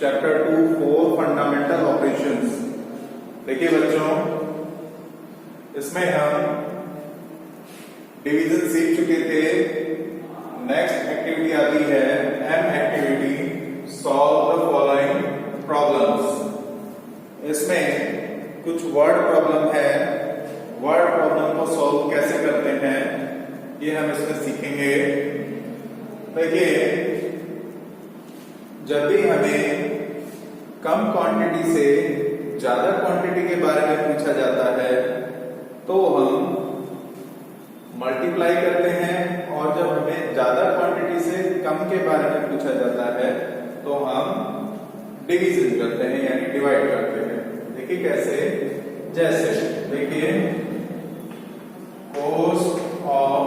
Chapter 2 4 fundamental operations. देखिए बच्चों, इसमें हम डिवीजन सीख चुके थे। नेक्स्ट एक्टिविटी आती है M activity, solve the following problems. इसमें कुछ वर्ड प्रॉब्लम है, वर्ड प्रॉब्लम को सॉल्व कैसे करते हैं ये हम इसमें सीखेंगे। देखिए, जब भी हमें कम क्वांटिटी से ज्यादा क्वांटिटी के बारे में पूछा जाता है तो हम मल्टीप्लाई करते हैं, और जब हमें ज्यादा क्वांटिटी से कम के बारे में पूछा जाता है तो हम डिवीजन करते हैं, यानी डिवाइड करते हैं। देखिए कैसे, जैसे देखिए कॉस्ट ऑफ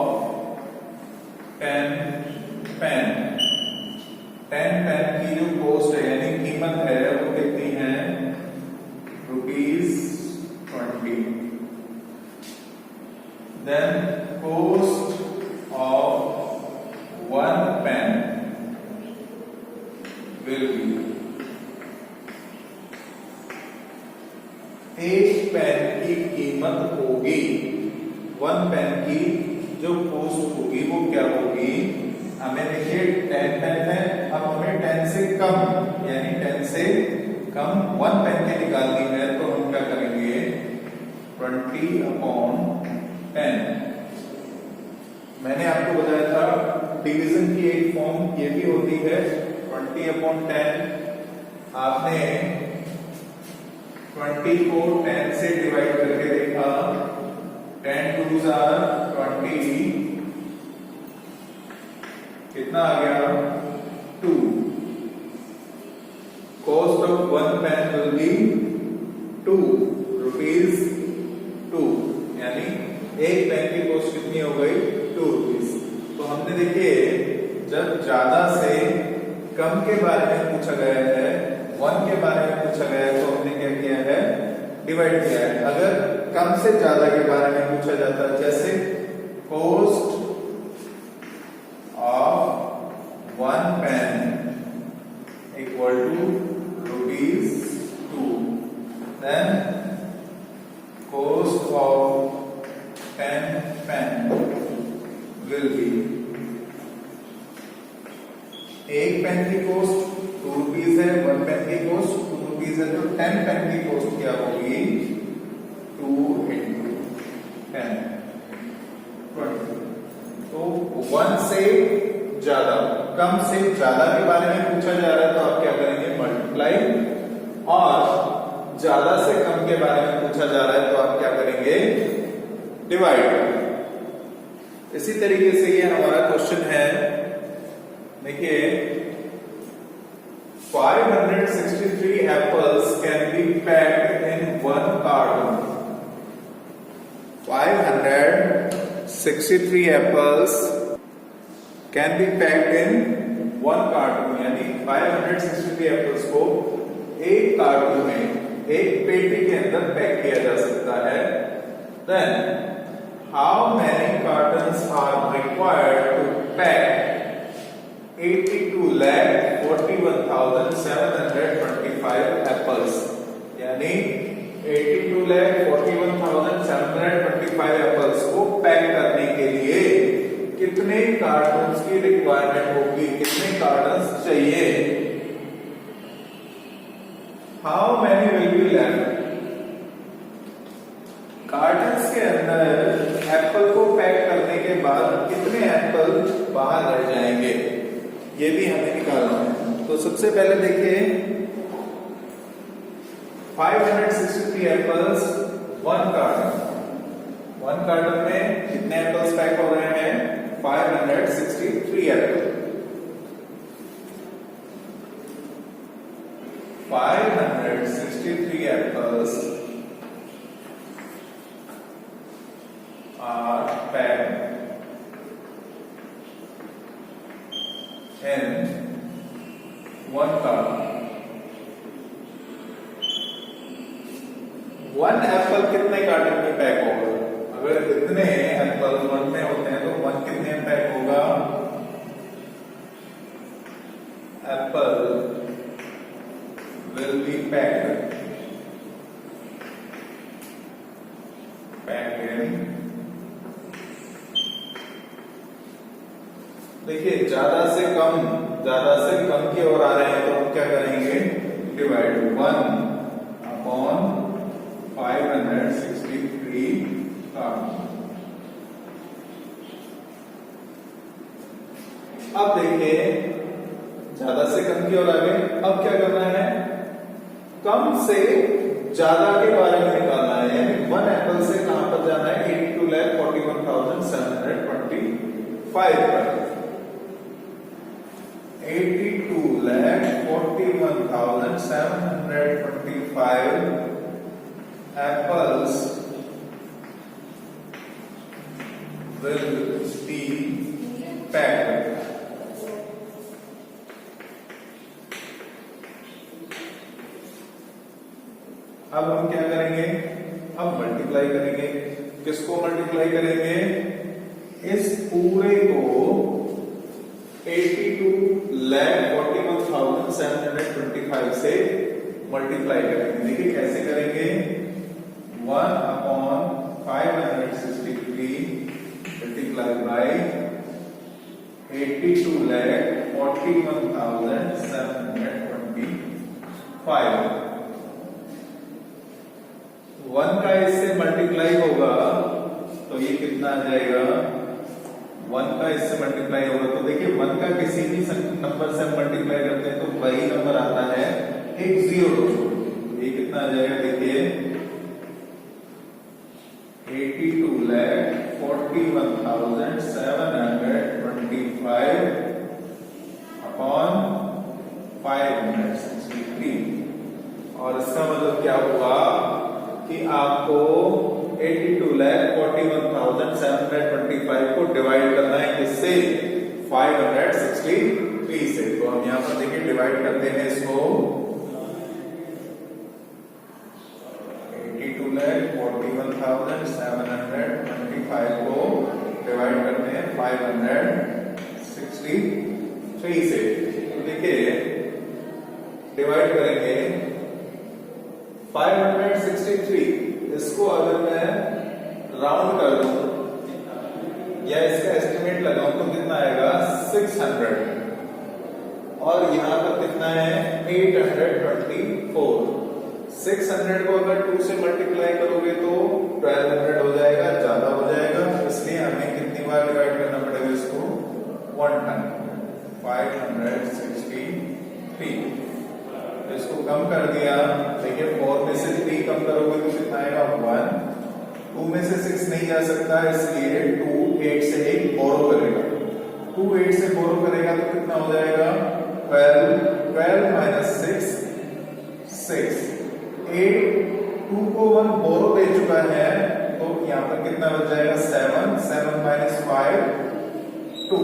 10 पेन, 10 पेन की जो कॉस्ट है यानी कीमत है वो कितनी है, ₹20। Then cost of 1 pen will be, एक पेन की कीमत होगी, 1 पेन की जो कॉस्ट होगी वो क्या होगी। हमें देखिए 10 पेन है, अब हमें 10 से कम यानी 10 से कम 1 पेन के निकालनी है तो हम क्या करेंगे, 20/10। मैंने आपको बताया था डिवीजन की एक फॉर्म ये भी होती है 20/10। आपने 20 को 10 से डिवाइड करके देखा, 10 2s are 20, कितना आ गया 2। Cost of 1 pen will be ₹2, यानी एक पेन की कॉस्ट कितनी हो गई, ₹2। तो हमने देखिए जब ज्यादा से कम के बारे में पूछा गया है, 1 के बारे में पूछा गया है, तो हमने क्या किया है, डिवाइड किया है। अगर कम से ज्यादा के बारे में पूछा जाता है, जैसे cost of 1 pen equal to ₹2, then cost of 10 pen will be, एक पेन की कॉस्ट ₹2 है, 1 पेन की कॉस्ट ₹2 है, तो 10 पेन की कॉस्ट क्या होगी, 2 into 10, 20। तो 1 से ज्यादा, कम से ज्यादा के बारे में पूछा जा रहा है तो आप क्या करेंगे, मल्टीप्लाई, और ज्यादा से कम के बारे में पूछा जा रहा है तो आप क्या करेंगे, डिवाइड। इसी तरीके से ये हमारा क्वेश्चन है। देखिए 563 apples can be packed in 1 cartoon. 563 apples can be packed in 1 cartoon, यानी 563 एप्पल्स को एक कार्टून में, एक पेटी के अंदर पैक किया जा सकता है। Then how many cartons are required to pack 82,41,725 apples, यानी 82,41,725 एप्पल्स को पैक करने के लिए कितने कार्टन्स की रिक्वायरमेंट होगी, कितने कार्टन्स चाहिए। How many will be left, cottons के अंदर एप्पल को पैक करने के बाद कितने एप्पल बाहर रह जाएंगे, ये भी हमें निकालना है। तो सबसे पहले देखिए 563 एप्पल्स 1 कार्टन, 1 कार्टन में कितने एप्पल्स पैक हो रहे हैं, 563 Apple. 563 apples are packed in 1 carton। 1 Apple कितने कार्टन में पैक होगा, अगर इतने एप्पल 1 में होते हैं तो 1 कितने में पैक होगा, एप्पल अगेन देखिए ज्यादा से कम की ओर आ रहे हैं तो हम क्या करेंगे, डिवाइड 1/563। अब देखिए ज्यादा से कम की ओर आ गए, अब क्या करना है, कम से ज्यादा के बारे में निकालना है, यानी 1 एप्पल से कहां पर जाना है, 82,41,725 पर। 82,41,725 apples will be packed. अब हम क्या करेंगे, अब मल्टीप्लाई करेंगे, किसको मल्टीप्लाई करेंगे, इस पूरे को 82,41,725 से मल्टीप्लाई करेंगे। देखिए कैसे करेंगे, 1/563 मल्टीप्लाई बाय 82,41,725। 1 का इससे मल्टीप्लाई होगा तो ये कितना आ जाएगा, 1 का इससे मल्टीप्लाई होगा तो देखिए 1 का किसी भी नंबर से मल्टीप्लाई करते हैं तो वही नंबर आता है, एक 0, ये कितना आ जाएगा, देखिए 82,41,725 अपॉन 563। और इसका मतलब क्या हुआ कि आपको 82,41,725 को डिवाइड करना है, किससे, 563 से। तो हम यहां पर देखिए डिवाइड करते हैं इसको, 82,41,725 को डिवाइड करते हैं 563 से। देखिए डिवाइड करेंगे 563, इसको अगर मैं राउंड कर दूं या इसका एस्टिमेट लगाऊं तो कितना आएगा, 600, और यहां पर कितना है, 824। 600 को अगर 2 से मल्टीप्लाई करोगे तो 1200 हो जाएगा, ज्यादा हो जाएगा, इसलिए हमें कितनी बार डिवाइड करना पड़ेगा इसको, 1 टाइम। 563, इसको कम कर दिया, देखिए 4 में से 3 कम करोगे तो कितना आएगा, 1। 2 में से 6 नहीं जा सकता, इसलिए 2 8 से 1 बोरो करेगा, 2 8 से बोरो करेगा तो कितना हो जाएगा, 12 माइनस 6 6। 8 2 को 1 बोरो दे चुका है तो यहां पर कितना बच जाएगा, 7 माइनस 5 2।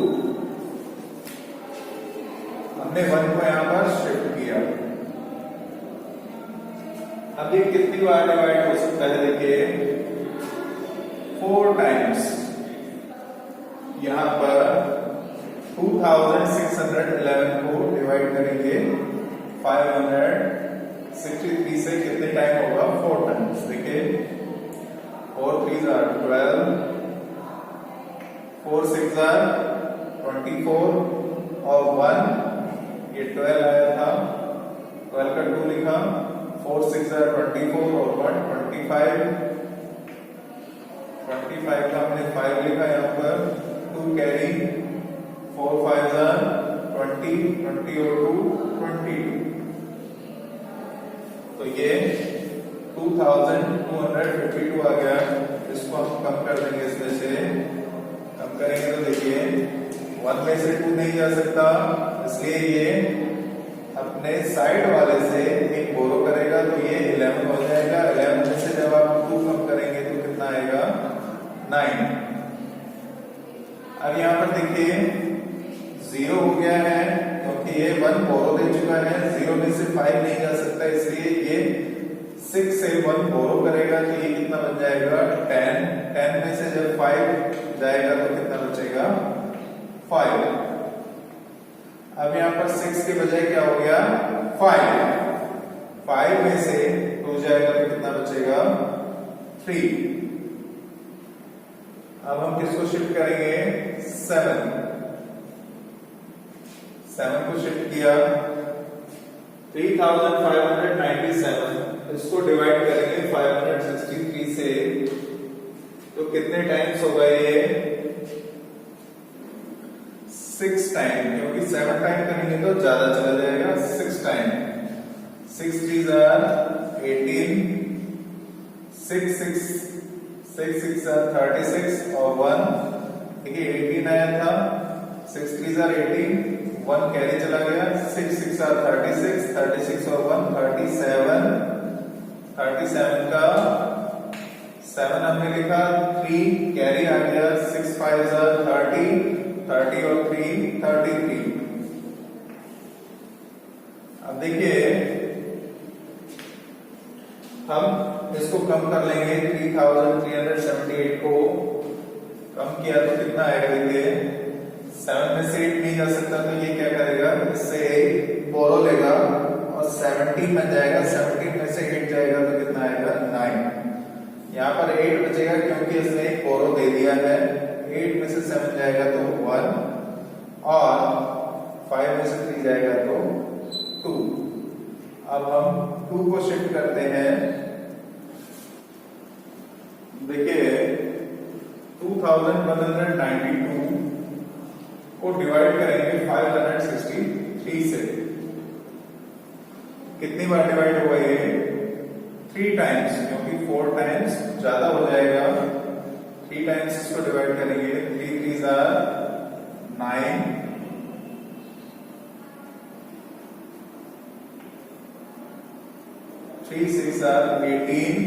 हमने 1 को यहां पर शिफ्ट किया। अब ये कितनी बार डिवाइड हो सकता है, देखिए 4 टाइम्स। यहां पर 2611 को डिवाइड करेंगे 563 से, कितने टाइम होगा, 4 टाइम्स। देखिए 4 3 are 12, 4 6 are 24 और 1, ये 12 आया था, 12 का 2 लिखा, 4 6 are 24 और 1 25 का हमने 5 लिखा यहाँ पर, 2 कैरी, 4 5 are 20 और 2 22। तो ये 2252 आ गया। इसको हम कम कर देंगे, इसमें से कम करेंगे तो देखिए 1 में से 2 नहीं जा सकता, इसलिए ये अपने साइड वाले से एक बोरो करेगा तो ये 11 हो जाएगा। 11 में से जब आप 2 कम करेंगे तो कितना आएगा, 9। अब यहां पर देखिए 0 हो गया है क्योंकि ये 1 बोरो दे चुका है, 0 में से 5 नहीं जा सकता, इसलिए ये 6 से 1 बोरो करेगा तो ये कितना बन जाएगा, 10। 10 में से जब 5 जाएगा तो कितना बचेगा, 5। अब यहां पर 6 के बजाय क्या हो गया, 5 में से 2 जाएगा तो कितना बचेगा, 3। अब हम किसको शिफ्ट करेंगे? 7 को शिफ्ट किया, 3597, इसको डिवाइड करेंगे 563 से, तो कितने टाइम्स होगा ये? 6 टाइम, क्योंकि 7 टाइम करेंगे तो ज्यादा चला जाएगा। 6 टाइम, 6 3 18, 6 36 और 1, देखिए 18 आया था, 6 3 18, 1 कैरी चला गया, 6 6 36 और 1 37, 37 का 7 हमने लिखा, 3 कैरी आ गया, 6 5 30 और 3 33। अब देखिए हम इसको कम कर लेंगे, 3378 को कम किया तो कितना आएगा? देखिए 7 में से 8 नहीं जा सकता, तो ये क्या करेगा? इससे बोरो लेगा और 17 बन जाएगा, 17 में से 8 जाएगा तो कितना आएगा? 9। यहाँ पर 8 बचेगा क्योंकि इसने एक बोरो दे दिया है, 8 में से 7 जाएगा तो 1 और 5 में से 3 जाएगा तो 2। अब हम 2 को शिफ्ट करते हैं, देखिए 2192 को डिवाइड करेंगे 563 से, कितनी बार डिवाइड होगा ये? 3 टाइम्स, क्योंकि 4 टाइम्स ज्यादा हो जाएगा, 3 टाइम्स इसको डिवाइड करेंगे, 3 3 9, 3 6 18,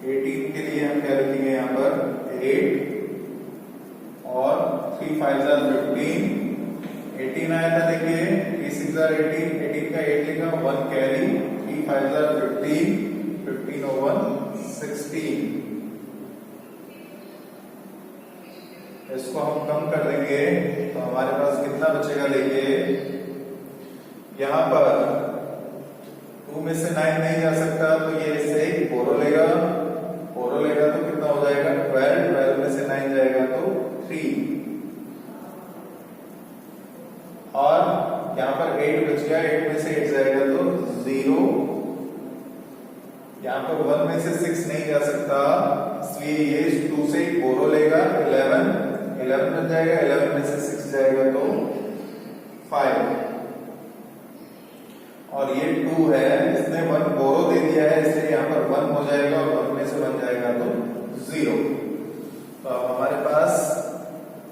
18 के लिए हम क्या लिखेंगे यहाँ पर? 8 और 3 5 15, 18 आया था, देखिए 3 6 18, 18 का 8 लिखा, 1 कैरी, 3 5 15, 15 और 1 16। इसको हम कम कर देंगे तो हमारे पास कितना बचेगा? देखिए यहाँ पर 2 में से 9 नहीं जा सकता, तो ये इससे बोरो लेगा तो कितना हो जाएगा? 12 में से 9 जाएगा तो 3 और यहाँ पर 8 बच गया, 8 में से 8 जाएगा तो 0। यहाँ पर 1 में से 6 नहीं जा सकता, इसलिए ये 2 से बोरो लेगा, 11 बन जाएगा, 11 में से 6 जाएगा तो 5 और ये 2 है, इसने 1 बोरो दे दिया है, इसलिए यहाँ पर 1 हो जाएगा और 1 में से 1 जाएगा तो 0। तो अब हमारे पास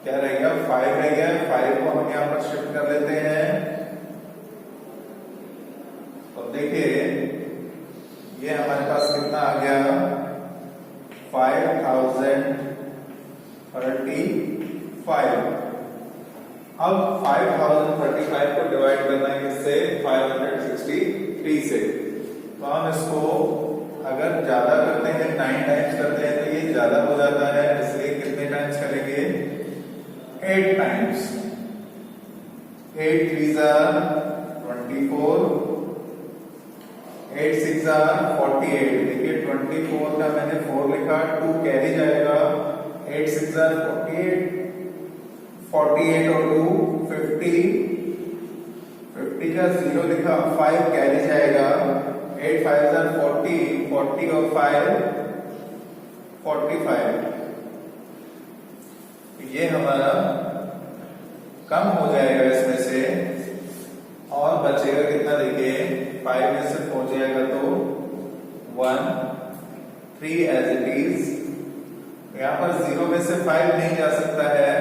क्या रह गया? 5 रह गया, 5 को हम यहाँ पर शिफ्ट कर लेते हैं और देखिए ये हमारे पास कितना आ गया? 5035। अब 5035 को डिवाइड करना है किससे? 563 से। तो हम इसको अगर ज्यादा करते हैं, 9 टाइम्स करते हैं, तो ये ज्यादा हो जाता है, इसलिए कितने टाइम्स करेंगे? 8 टाइम्स। 8 3 24, 8 6 48, देखिए 24 का मैंने 4 लिखा, 2 कैरी जाएगा, 8 6 48, 48 और 2 50, 50 का 0 लिखा, 5 कैरी जाएगा, 8 5 40, 40 और 5 45। ये हमारा कम हो जाएगा इसमें से और बचेगा कितना? देखिए 5 में से 4 जाएगा तो 1, 3 एज इट इज। यहाँ पर 0 में से 5 नहीं जा सकता है,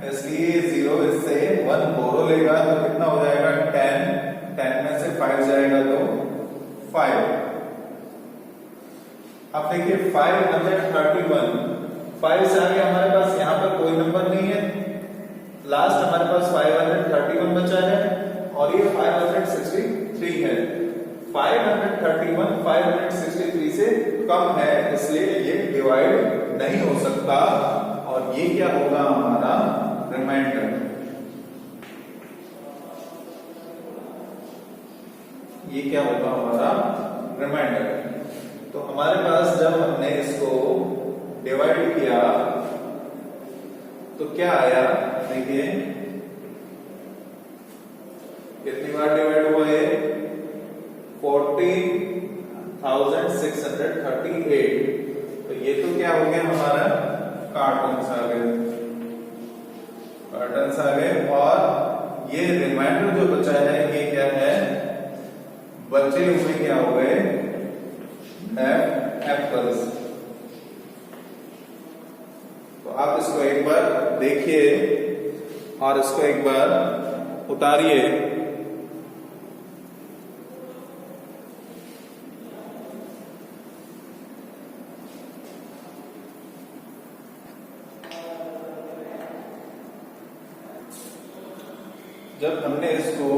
इसलिए 0 इससे 1 बोरो लेगा तो कितना हो जाएगा? 10, 10 में से 5 जाएगा तो 5। अब देखिए 531, 5 से आगे हमारे पास यहाँ पर कोई नंबर नहीं है, लास्ट हमारे पास 531 बचा है और ये 563 है। 531 563 से कम है, इसलिए ये डिवाइड नहीं हो सकता और ये क्या होगा? हमारा रिमाइंडर। ये क्या होगा? हमारा रिमाइंडर। तो हमारे पास जब हमने इसको डिवाइड किया तो क्या आया देखिए, कितनी बार डिवाइड हुआ है? 14,638। तो ये तो क्या हो गया हमारा, कार्टन्स आ गए, कार्टन्स आ गए। और ये रिमाइंडर जो बचा है ये क्या है, बचे हुए क्या हो गए, एप्पल्स। तो आप इसको एक बार देखिए और इसको एक बार उतारिए। जब हमने इसको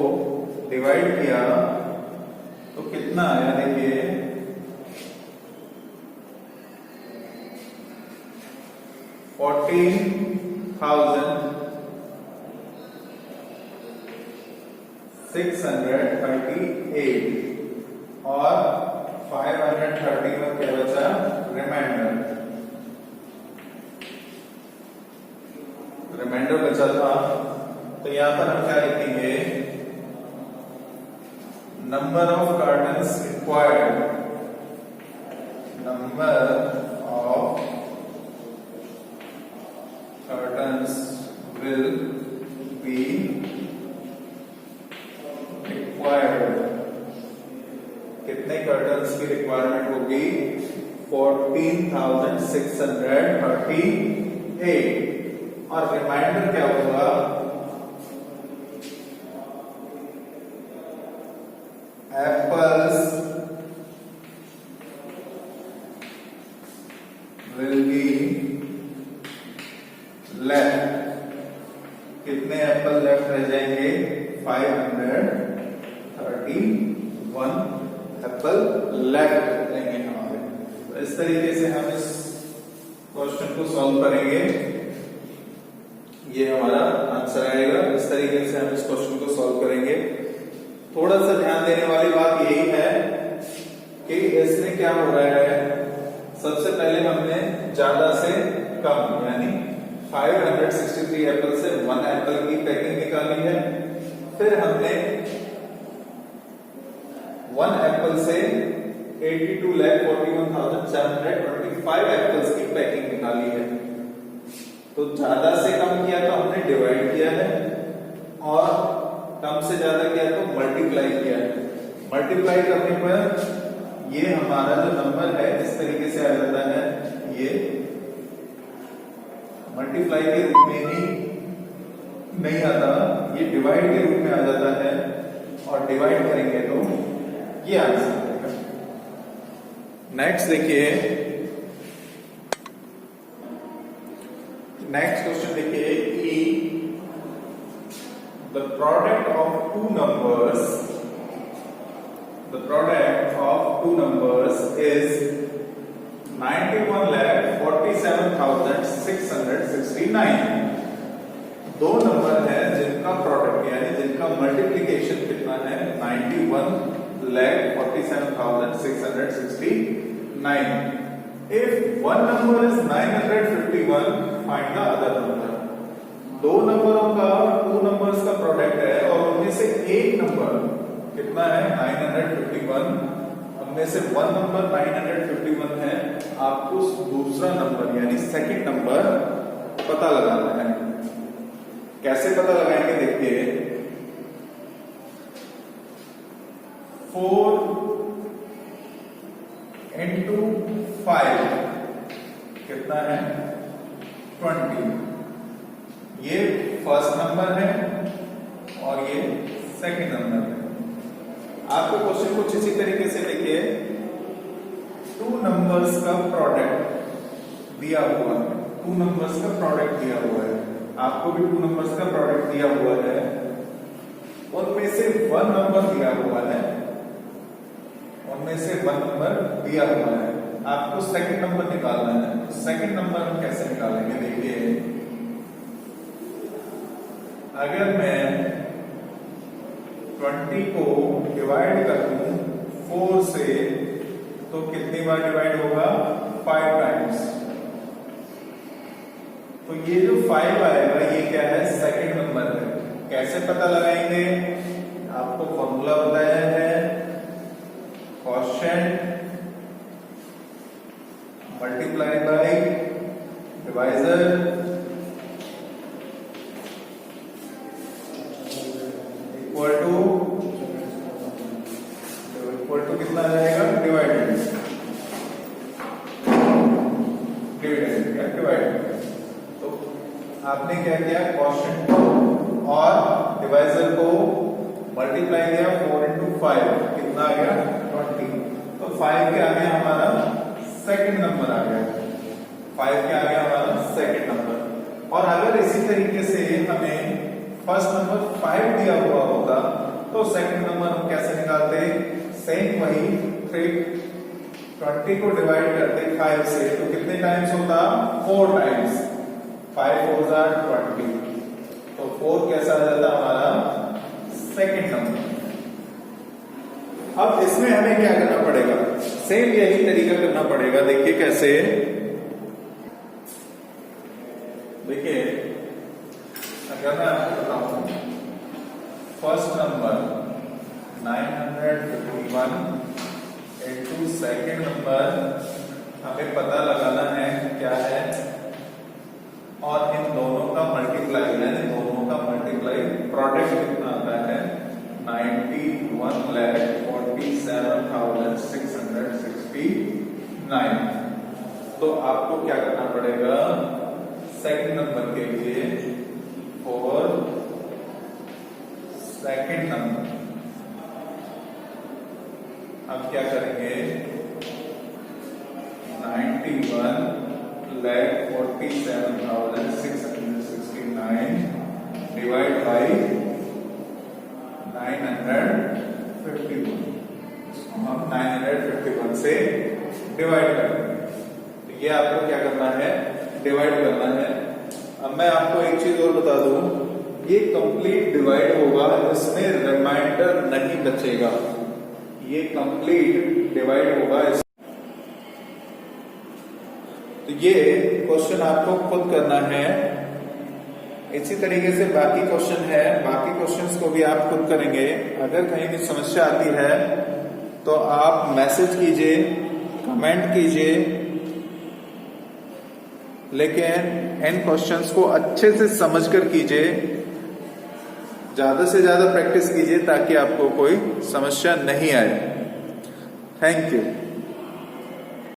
डिवाइड किया तो कितना आया देखिए, 14,638 और 530 में क्या बचा, रिमाइंडर। रिमाइंडर बचा था। तो यहां पर हम क्या लिखेंगे, number of cottons required, number of cottons will be required. कितने कर्टन्स की रिक्वायरमेंट होगी, 14,638। और रिमाइंडर क्या होगा, एप्पल्स विल बी लेफ्ट। कितने एप्पल लेफ्ट रह जाएंगे, 531 एप्पल लेफ्ट रहेंगे हमारे। तो इस तरीके से हम इस क्वेश्चन को सॉल्व करेंगे, ये हमारा आंसर आएगा। इस तरीके से हम इस क्वेश्चन को सॉल्व करेंगे। थोड़ा सा ध्यान देने वाली बात यही है कि इसमें क्या हो रहा है, सबसे पहले हमने ज्यादा से कम यानी 563 एप्पल से 1 एप्पल की पैकिंग निकाली है। फिर हमने 1 एप्पल से 82,41,725 एप्पल्स की पैकिंग निकाली है। तो ज्यादा से कम किया तो हमने डिवाइड किया है, और कम से ज्यादा किया तो मल्टीप्लाई किया है। मल्टीप्लाई करने पर ये हमारा जो नंबर है इस तरीके से आ जाता है, ये मल्टीप्लाई के रूप में ही नहीं आता, ये डिवाइड के रूप में आ जाता है। और डिवाइड करेंगे तो ये आंसर आएगा। नेक्स्ट देखिए, नेक्स्ट क्वेश्चन देखिए, the product of two numbers is 91,47,669। दो नंबर है जिनका प्रोडक्ट यानी जिनका मल्टीप्लिकेशन कितना है, 91,47,669। If one number is 951, find the other number। दो नंबरों का, टू नंबर्स का प्रोडक्ट है और उनमें से एक नंबर कितना है, 951। उनमें से वन नंबर 951 है। आपको दूसरा नंबर यानी सेकंड नंबर पता लगाना है। कैसे पता लगाएंगे देखिए, 4 into 5 कितना है, 20। ये फर्स्ट नंबर है और ये सेकंड नंबर है। आपको क्वेश्चन कुछ इसी तरीके से देखिए, टू नंबर्स का प्रोडक्ट दिया हुआ है, टू नंबर्स का प्रोडक्ट दिया हुआ है, आपको भी टू नंबर्स का प्रोडक्ट दिया हुआ है। उनमें से वन नंबर दिया हुआ है, उनमें से वन नंबर दिया हुआ है। आपको सेकंड नंबर निकालना है। सेकंड नंबर हम कैसे निकालेंगे देखिए, अगर मैं 20 को डिवाइड कर दूं 4 से तो कितनी बार डिवाइड होगा, 5 टाइम्स। तो तो ये जो 5 आएगा ये क्या है, सेकंड नंबर है। कैसे पता लगाएंगे, आपको फॉर्मूला बताया है, quotient multiply by divisor equal to कितना रहेगा, डिवाइडेड तो आपने क्या किया, क्वोशिएंट को और डिवाइजर को मल्टीप्लाई किया 4 into 5 कितना आ गया 20। तो 5 के आगे हमारा सेकंड नंबर आ गया, 5 के आगे हमारा सेकंड नंबर। और अगर इसी तरीके से हमें फर्स्ट नंबर 5 दिया हुआ होता तो सेकंड नंबर हम कैसे निकालते, सेम वही 20 को डिवाइड करते 5 से, तो कितने टाइम्स होता, 4 टाइम्स, 5 4 are 20, तो 4 कैसा आ जाता हमारा सेकंड नंबर। अब इसमें हमें क्या करना पड़ेगा, सेम यही तरीका करना पड़ेगा। देखिए कैसे, देखिए अगर मैं आपको बताऊं first number 951 into second number हमें पता लगाना है क्या है, और इन दोनों का मल्टीप्लाई, यानी दोनों का मल्टीप्लाई प्रोडक्ट कितना आता है 91,47,669। तो आपको क्या करना पड़ेगा, सेकंड नंबर के लिए और सेकंड नंबर अब क्या करेंगे, 91,47,669 डिवाइड बाई 951, हम 951 से डिवाइड करेंगे। तो ये आपको क्या करना है, डिवाइड करना है। अब मैं आपको एक चीज और बता दूं, ये कंप्लीट डिवाइड होगा, इसमें रिमाइंडर नहीं बचेगा, ये कंप्लीट डिवाइड होगा। तो ये क्वेश्चन आपको खुद करना है। इसी तरीके से बाकी क्वेश्चन है, बाकी क्वेश्चंस को भी आप खुद करेंगे। अगर कहीं भी समस्या आती है तो आप मैसेज कीजिए, कमेंट कीजिए, लेकिन इन क्वेश्चंस को अच्छे से समझकर कीजिए, ज्यादा से ज्यादा प्रैक्टिस कीजिए ताकि आपको कोई समस्या नहीं आए। Thank you.